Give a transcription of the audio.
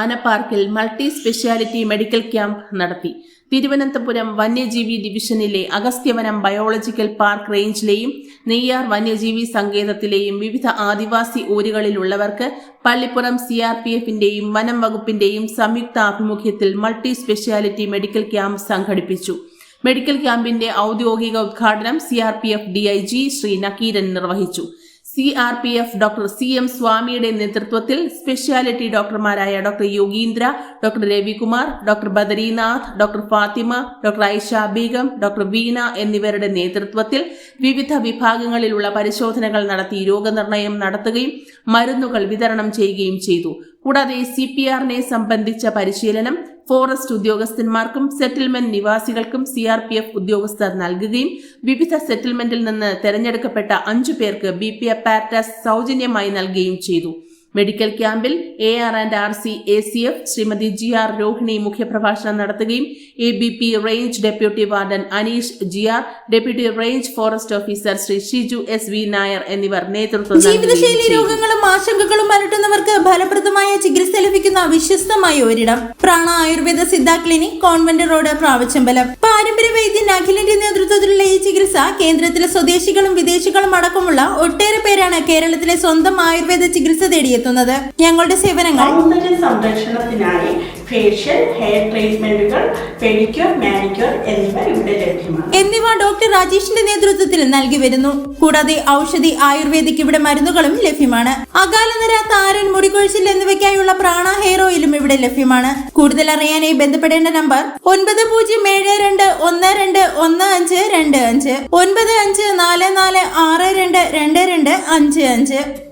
ആനപ്പാർക്കിൽ multi speciality medical camp നടത്തി. തിരുവനന്തപുരം വന്യജീവി ഡിവിഷനിലെ അഗസ്ത്യവനം ബയോളജിക്കൽ പാർക്ക് റേഞ്ചിലെയും നെയ്യാർ വന്യജീവി സങ്കേതത്തിലെയും വിവിധ ആദിവാസി ഊരുകളിലുള്ളവർക്ക് പള്ളിപ്പുറം CRPFന്റെയും വനം വകുപ്പിന്റെയും സംയുക്ത ആഭിമുഖ്യത്തിൽ മൾട്ടി സ്പെഷ്യാലിറ്റി മെഡിക്കൽ ക്യാമ്പ് സംഘടിപ്പിച്ചു. മെഡിക്കൽ ക്യാമ്പിന്റെ ഔദ്യോഗിക ഉദ്ഘാടനം CRPF DIG ശ്രീ നക്കീരൻ നിർവഹിച്ചു. CRPF ഡോക്ടർ CM സ്വാമിയുടെ നേതൃത്വത്തിൽ സ്പെഷ്യാലിറ്റി ഡോക്ടർമാരായ doctor Yogindra, doctor Ravikumar, doctor Badrinath, doctor Fathima, doctor Aisha Begum, doctor Veena എന്നിവരുടെ നേതൃത്വത്തിൽ വിവിധ വിഭാഗങ്ങളിലുള്ള പരിശോധനകൾ നടത്തി രോഗനിർണയം നടത്തുകയും മരുന്നുകൾ വിതരണം ചെയ്യുകയും ചെയ്തു. കൂടാതെ CPRനെ സംബന്ധിച്ച പരിശീലനം ഫോറസ്റ്റ് ഉദ്യോഗസ്ഥന്മാർക്കും സെറ്റിൽമെന്റ് നിവാസികൾക്കും CRPF ഉദ്യോഗസ്ഥർ നൽകുകയും വിവിധ സെറ്റിൽമെന്റിൽ നിന്ന് തെരഞ്ഞെടുക്കപ്പെട്ട 5 പേർക്ക് BP അപ്പാരറ്റസ് സൗജന്യമായി നൽകുകയും ചെയ്തു. മെഡിക്കൽ ക്യാമ്പിൽ AR&RC ACF Shrimati GR Rohini മുഖ്യപ്രഭാഷണം നടത്തുകയും ABP range deputy warden Aneesh GR, deputy range forest officer Shri Shiju SV Nair എന്നിവർ നേതൃത്വം നൽകി. ജീവിതശൈലി രോഗങ്ങളും ആശങ്കകളും അലട്ടുന്നവർക്ക് ഫലപ്രദമായ ചികിത്സ ലഭിക്കുന്ന വിശ്വസ്തമായ ഒരിടം Prana Ayurveda Siddha clinic, convent road, Pravachambalam. പാരമ്പര്യ വൈദ്യൻ അഖിലിന്റെ നേതൃത്വത്തിലുള്ള ഈ ചികിത്സ കേന്ദ്രത്തിലെ സ്വദേശികളും വിദേശികളും അടക്കമുള്ള ഒട്ടേറെ പേരാണ് കേരളത്തിലെ സ്വന്തം ആയുർവേദ ചികിത്സ തേടിയെത്തുന്നത്. ഞങ്ങളുടെ സേവനങ്ങൾ സൗന്ദര്യ സംരക്ഷണത്തിനായി ഫേഷ്യൽ, ഹെയർ ട്രീറ്റ്മെന്റുകൾ, പെഡിക്യൂർ, മാനിക്യൂർ എന്നിവ ഡോക്ടർ രാജേഷിന്റെ നേതൃത്വത്തിൽ നൽകി വരുന്നു. കൂടാതെ ഔഷധി, ആയുർവേദിക് ഇവിടെ മരുന്നുകളും ലഭ്യമാണ്. അകാലനര, താരൻ, മുടികൊഴിച്ചിൽ എന്നിവയ്ക്കായുള്ള പ്രാണ ഹെയർ ഓയിലും ഇവിടെ ലഭ്യമാണ്. കൂടുതൽ അറിയാനായി ബന്ധപ്പെടേണ്ട നമ്പർ 9072121525 9544622255.